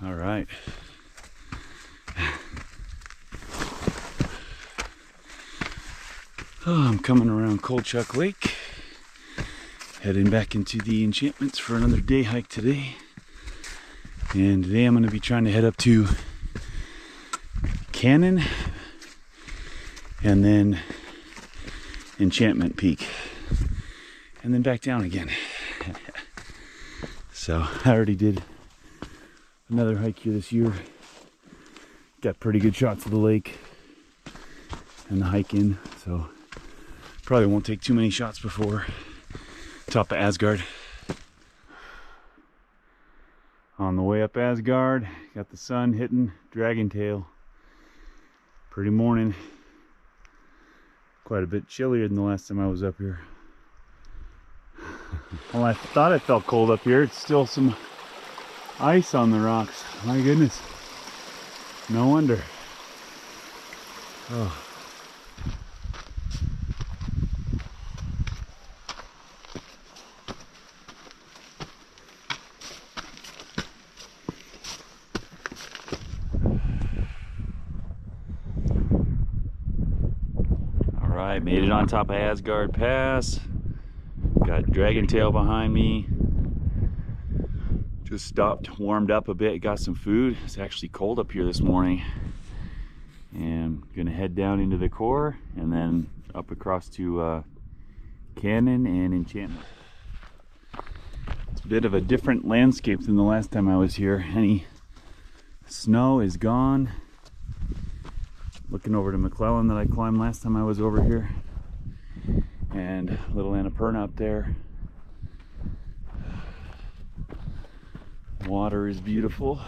All right. Oh, I'm coming around Stuart Lake, heading back into the Enchantments for another day hike today. And today I'm going to be trying to head up to Cannon and then Enchantment Peak and then back down again. So I already did another hike here this year. Got pretty good shots of the lake and the hike in, so probably won't take too many shots before top of Asgard. On the way up Asgard, got the sun hitting Dragon Tail. Pretty morning. Quite a bit chillier than the last time I was up here. Well, I thought it felt cold up here. It's still some ice on the rocks. My goodness. No wonder. Oh. Alright, made it on top of Asgard Pass. Got Dragon Tail behind me. Just stopped, warmed up a bit, got some food. It's actually cold up here this morning. And I'm gonna head down into the core and then up across to Cannon and Enchantment. It's a bit of a different landscape than the last time I was here. Any snow is gone. Looking over to McClellan that I climbed last time I was over here. And little Annapurna up there. Water is beautiful.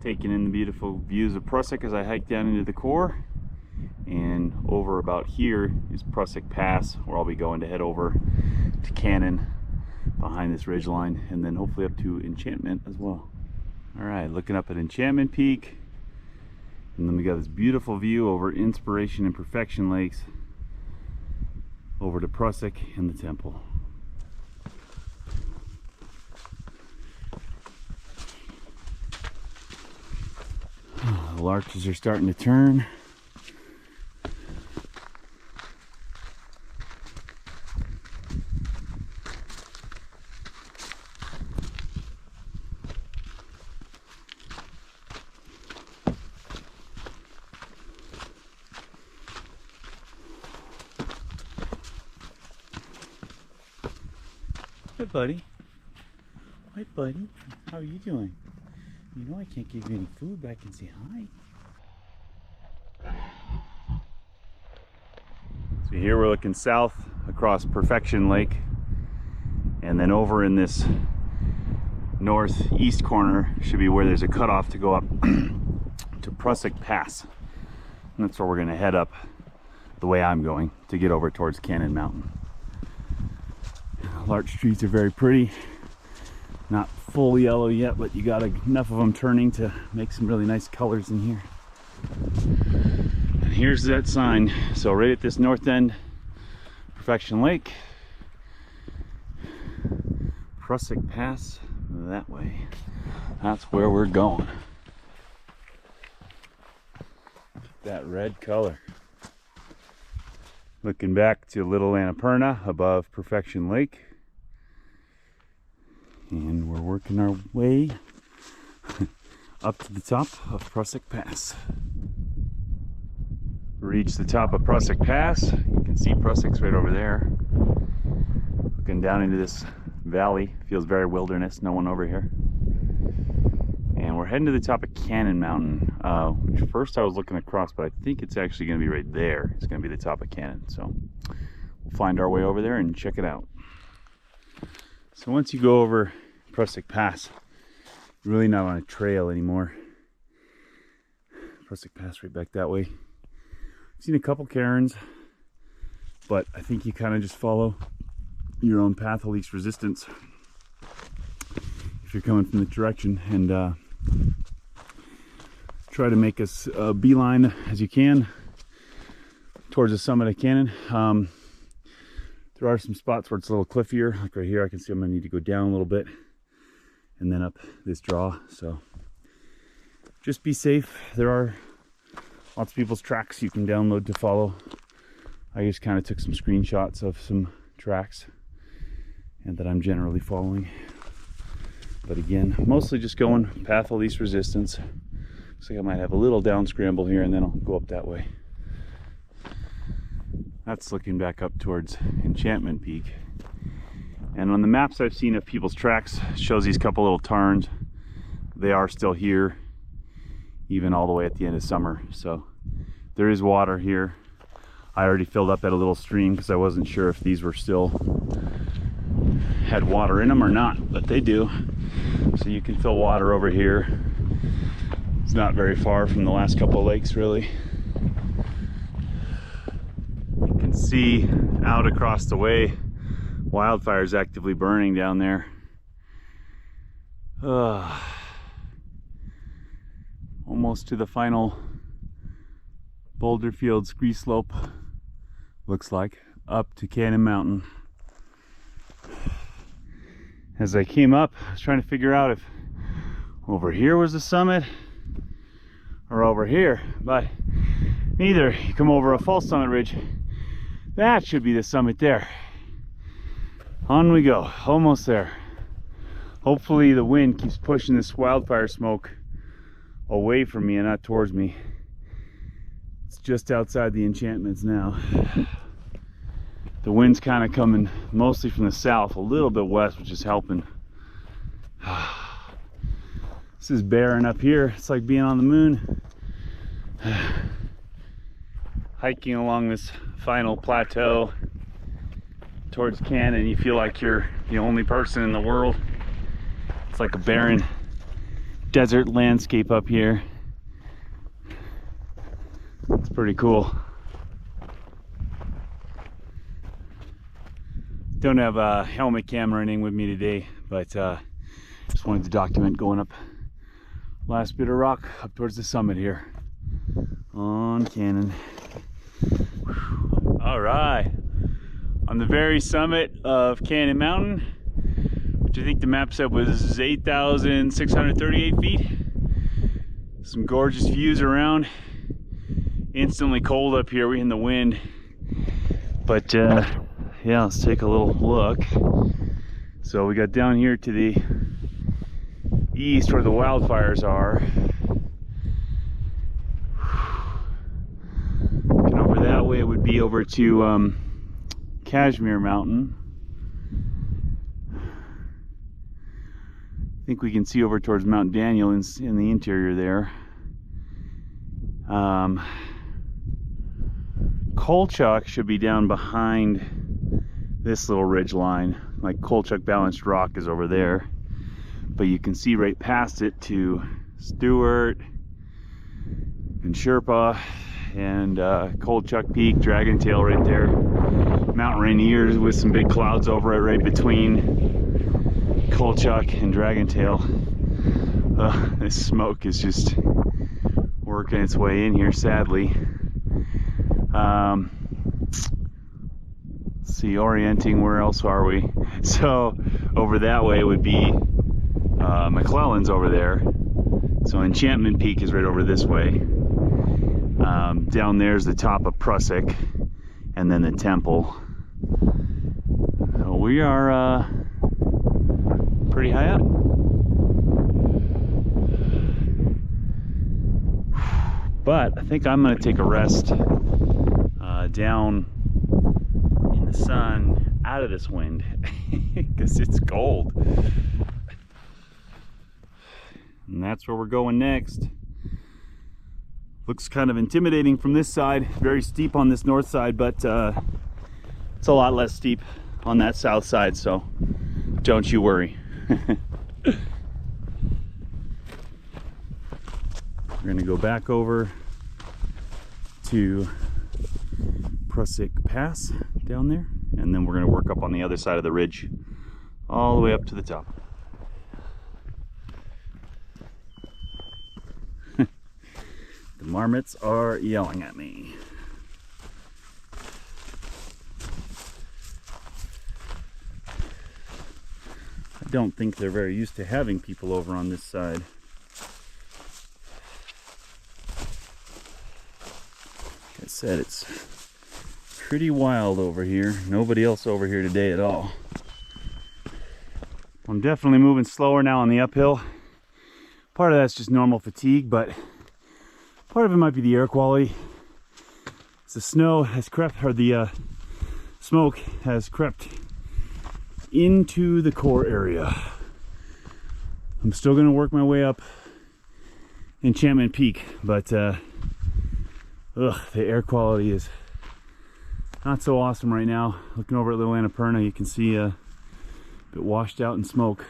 Taking in the beautiful views of Prussik as I hike down into the core. And over about here is Prusik Pass, where I'll be going to head over to Cannon behind this ridgeline, and then hopefully up to Enchantment as well. Alright, looking up at Enchantment Peak. And then we got this beautiful view over Inspiration and Perfection Lakes over to Prussik and the temple. The larches are starting to turn. Hey buddy. Hi buddy. How are you doing? You know I can't give you any food, but I can say hi. So here we're looking south across Perfection Lake, and then over in this northeast corner should be where there's a cutoff to go up to Prusik Pass. And that's where we're going to head up the way I'm going to get over towards Cannon Mountain. Larch trees are very pretty. Not full yellow yet, but you got enough of them turning to make some really nice colors in here. And here's that sign. So right at this north end, Perfection Lake, Prusik Pass that way. That's where we're going. That red color. Looking back to Little Annapurna above Perfection Lake. And we're working our way up to the top of Prusik Pass. Reach the top of Prusik Pass. You can see Prussik's right over there. Looking down into this valley. Feels very wilderness, no one over here. And we're heading to the top of Cannon Mountain. Which first I was looking across, but I think it's actually going to be right there. It's going to be the top of Cannon. So we'll find our way over there and check it out. So once you go over Prusik Pass, you're really not on a trail anymore. Prusik Pass right back that way. I've seen a couple cairns, but I think you kind of just follow your own path of least resistance if you're coming from the direction, and try to make as beeline as you can towards the summit of Cannon. There are some spots where it's a little cliffier, like right here. I can see I'm gonna need to go down a little bit and then up this draw. So just be safe. There are lots of people's tracks you can download to follow. I just kind of took some screenshots of some tracks and that I'm generally following. But again, mostly just going path of least resistance. Looks like I might have a little down scramble here and then I'll go up that way. That's looking back up towards Enchantment Peak. And on the maps I've seen of people's tracks, it shows these couple little tarns. They are still here, even all the way at the end of summer. So there is water here. I already filled up at a little stream because I wasn't sure if these were still had water in them or not, but they do. So you can fill water over here. It's not very far from the last couple of lakes, really. You can see out across the way, wildfires actively burning down there. Almost to the final boulder field ski slope, looks like, up to Cannon Mountain. As I came up, I was trying to figure out if over here was the summit or over here, but neither. You come over a false summit ridge, that should be the summit there. On we go, almost there. Hopefully the wind keeps pushing this wildfire smoke away from me and not towards me. It's just outside the Enchantments now. The wind's kind of coming mostly from the south, a little bit west, which is helping. This is barren up here. It's like being on the moon. Hiking along this final plateau towards Cannon, you feel like you're the only person in the world. It's like a barren desert landscape up here. It's pretty cool. Don't have a helmet camera or anything with me today, but just wanted to document going up last bit of rock up towards the summit here on Cannon. All right, on the very summit of Cannon Mountain, which I think the map said was 8,638 feet. Some gorgeous views around. Instantly cold up here, we're in the wind, but yeah, let's take a little look. So we got down here to the east where the wildfires are, and over that way it would be over to Kashmir Mountain. I think we can see over towards Mount Daniel in the interior there. Kolchak should be down behind this little ridge line. Like Kolchak Balanced Rock is over there, but you can see right past it to Stuart and Sherpa and Kolchak Peak, Dragon Tail right there. Mount Rainier with some big clouds over it right between Kolchak and Dragon Tail. This smoke is just working its way in here, sadly. Let's see, orienting, where else are we? So over that way would be McClellan's over there. So Enchantment Peak is right over this way. Down there's the top of Prussik, and then the temple. So we are pretty high up. But I think I'm going to take a rest down in the sun out of this wind because it's cold. And that's where we're going next. Looks kind of intimidating from this side, very steep on this north side, but it's a lot less steep on that south side, so don't you worry. We're going to go back over to Prusik Pass down there, and then we're going to work up on the other side of the ridge all the way up to the top. The marmots are yelling at me. I don't think they're very used to having people over on this side. Like I said, it's pretty wild over here. Nobody else over here today at all. I'm definitely moving slower now on the uphill. Part of that's just normal fatigue, but part of it might be the air quality. The snow has crept, or the smoke has crept into the core area. I'm still going to work my way up Enchantment Peak, but the air quality is not so awesome right now. Looking over at Little Annapurna, you can see a bit washed out in smoke.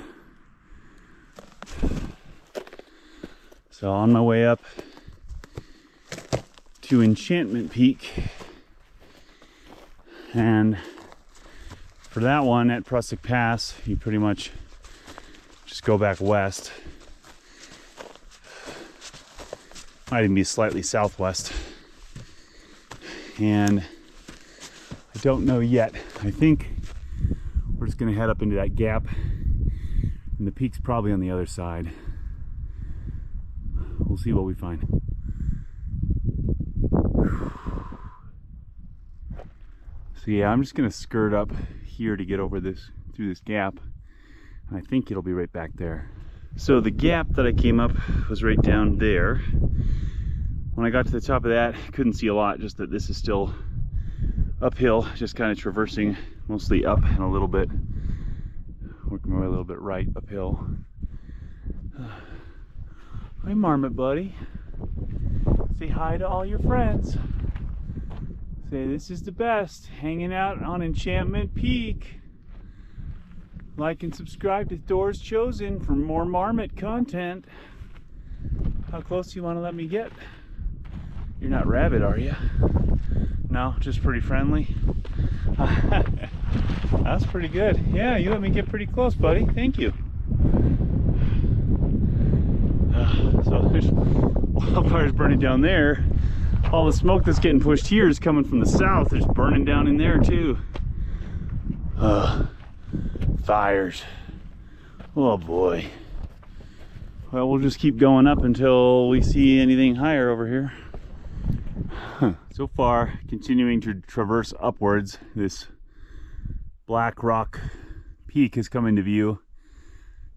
So on my way up to Enchantment Peak, and for that one at Prusik Pass, you pretty much just go back west. Might even be slightly southwest. And I don't know yet. I think we're just gonna head up into that gap, and the peak's probably on the other side. We'll see what we find. So yeah, I'm just gonna skirt up here to get over this, through this gap, and I think it'll be right back there. So the gap that I came up was right down there. When I got to the top of that, I couldn't see a lot, just that this is still uphill, just kind of traversing mostly up and a little bit, working my way a little bit right uphill. Hi Marmot buddy. Say hi to all your friends. Say this is the best, hanging out on Enchantment Peak. Like and subscribe to Doors Chosen for more Marmot content. How close do you want to let me get? You're not rabid, are you? No, just pretty friendly. That's pretty good. Yeah, you let me get pretty close, buddy. Thank you. So there's wildfires burning down there. All the smoke that's getting pushed here is coming from the south. There's burning down in there too. Fires. Oh boy. Well, we'll just keep going up until we see anything higher over here. So far, continuing to traverse upwards, this black rock peak has come into view.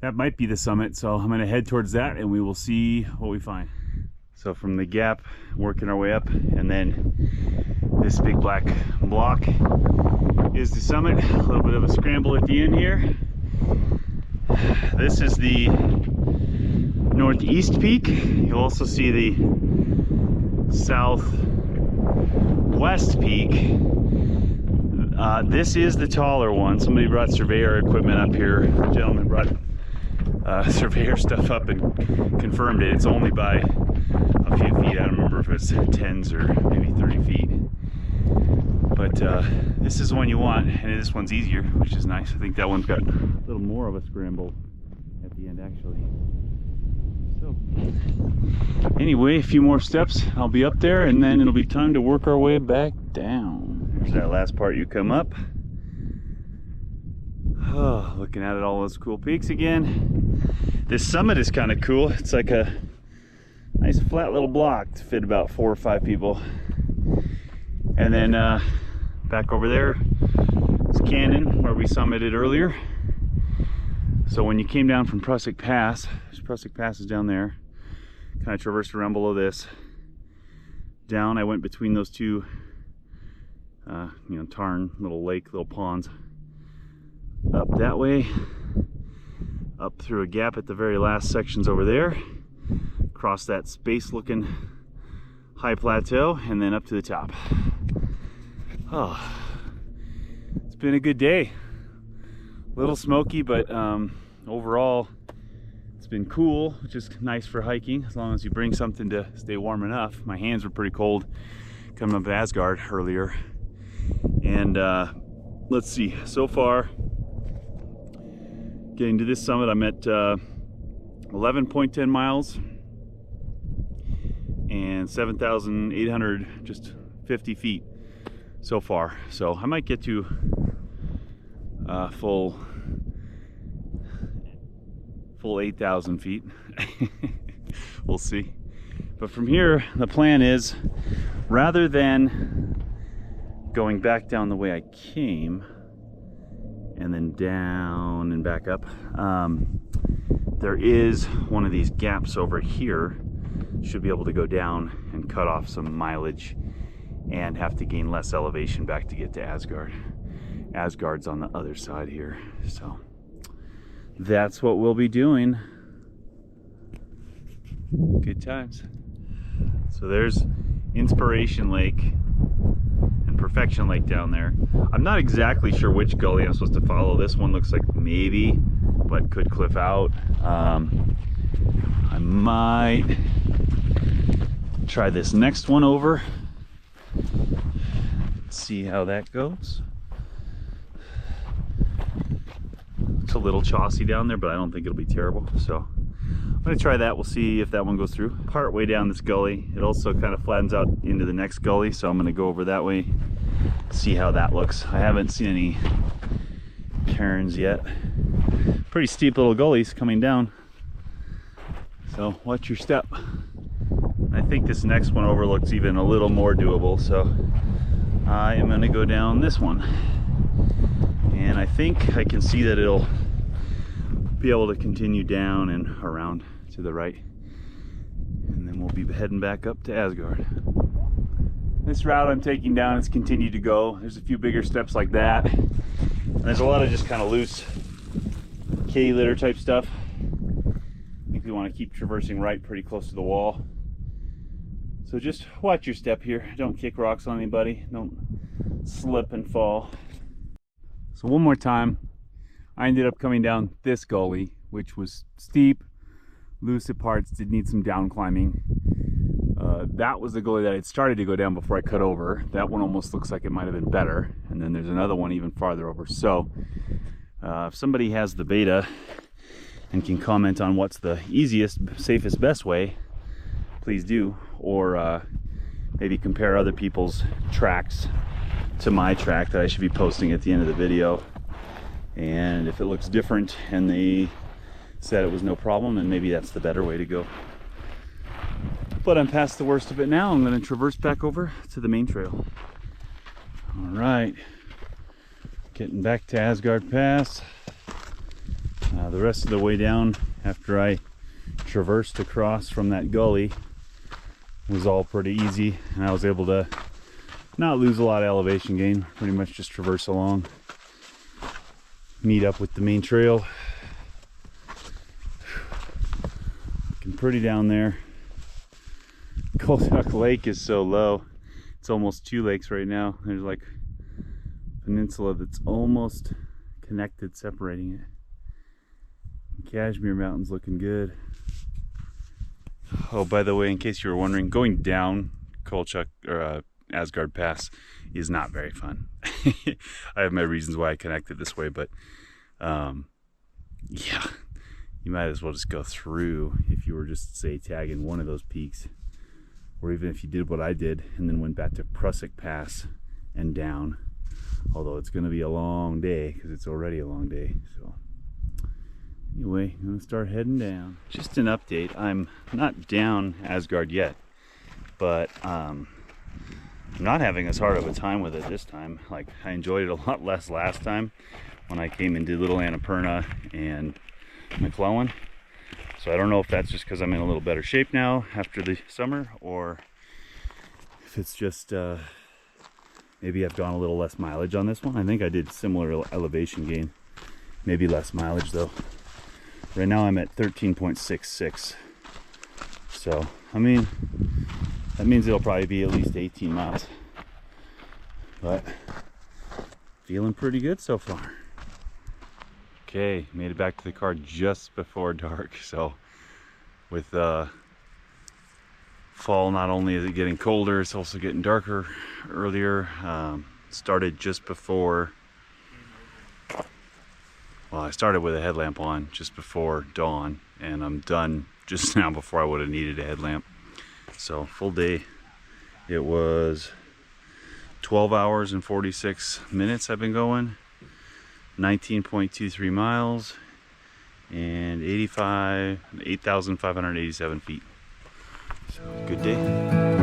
That might be the summit, so I'm going to head towards that and we will see what we find. So from the gap, working our way up, and then this big black block is the summit. A little bit of a scramble at the end here. This is the northeast peak. You'll also see the southwest peak. This is the taller one. Somebody brought surveyor equipment up here. The gentleman brought surveyor stuff up and confirmed it. It's only by a few feet. I don't remember if it's 10s or maybe 30 feet. But this is the one you want, and this one's easier, which is nice. I think that one's got a little more of a scramble at the end, actually. So anyway, a few more steps, I'll be up there, and then it'll be time to work our way back down. There's that last part you come up. Oh, looking at it, all those cool peaks again. This summit is kind of cool. It's like a nice flat little block to fit about 4 or 5 people. And then back over there is Cannon, where we summited earlier. So when you came down from Prusik Pass, Prusik Pass is down there, kind of traversed around below this. Down, I went between those two, tarn, little lake, little ponds. Up that way, up through a gap at the very last sections over there, across that space looking high plateau, and then up to the top. Oh, it's been a good day. A little smoky, but overall it's been cool, which is nice for hiking, as long as you bring something to stay warm enough. My hands were pretty cold coming up Asgard earlier. And let's see, so far getting to this summit, I'm at 11.10 miles and 7,800 just 50 feet so far. So I might get to full full 8,000 feet. We'll see. But from here, the plan is, rather than going back down the way I came and then down and back up, there is one of these gaps over here. Should be able to go down and cut off some mileage and have to gain less elevation back to get to Asgard. Asgard's on the other side here, so that's what we'll be doing. Good times. So there's Inspiration Lake and Perfection Lake down there. I'm not exactly sure which gully I'm supposed to follow. This one looks like maybe, but could cliff out. I might try this next one over. See how that goes. It's a little chossy down there, but I don't think it'll be terrible. So I'm gonna try that. We'll see if that one goes through. Part way down this gully, it also kind of flattens out into the next gully, so I'm gonna go over that way, see how that looks. I haven't seen any cairns yet. Pretty steep little gullies coming down, so watch your step. I think this next one overlooks even a little more doable, so I am gonna go down this one. And I think I can see that it'll be able to continue down and around to the right. And then we'll be heading back up to Asgard. This route I'm taking down has continued to go. There's a few bigger steps like that. And there's a lot of just kind of loose K-litter type stuff. I think we want to keep traversing right pretty close to the wall. So just watch your step here. Don't kick rocks on anybody. Don't slip and fall. So one more time, I ended up coming down this gully, which was steep, loose at parts, did need some down climbing. That was the gully that I'd started to go down before I cut over. That one almost looks like it might have been better. And then there's another one even farther over. So if somebody has the beta and can comment on what's the easiest, safest, best way, please do. Or maybe compare other people's tracks to my track that I should be posting at the end of the video. And if it looks different and they said it was no problem, then maybe that's the better way to go. But I'm past the worst of it now. I'm going to traverse back over to the main trail. All right, getting back to Asgard Pass. The rest of the way down, after I traversed across from that gully, was all pretty easy, and I was able to not lose a lot of elevation gain, pretty much just traverse along, meet up with the main trail. Looking pretty down there. Stuart Lake is so low. It's almost two lakes right now. There's like a peninsula that's almost connected, separating it. Kashmir Mountain's looking good. Oh, by the way, in case you were wondering, going down Asgard Pass is not very fun. I have my reasons why I connected this way, but yeah, you might as well just go through if you were just, say, tagging one of those peaks, or even if you did what I did and then went back to Prusik Pass and down, although it's going to be a long day because it's already a long day. So anyway, I'm gonna start heading down. Just an update, I'm not down Asgard yet, but I'm not having as hard of a time with it this time. Like, I enjoyed it a lot less last time when I came and did Little Annapurna and McClellan. So I don't know if that's just because I'm in a little better shape now after the summer, or if it's just maybe I've gone a little less mileage on this one. I think I did similar elevation gain, maybe less mileage though. Right now I'm at 13.66. So, I mean, that means it'll probably be at least 18 miles. But feeling pretty good so far. Okay, made it back to the car just before dark. So with fall, not only is it getting colder, it's also getting darker earlier. Started just before, well, I started with a headlamp on just before dawn, and I'm done just now before I would have needed a headlamp. So full day. It was 12 hours and 46 minutes I've been going, 19.23 miles, and 8,587 feet. So good day.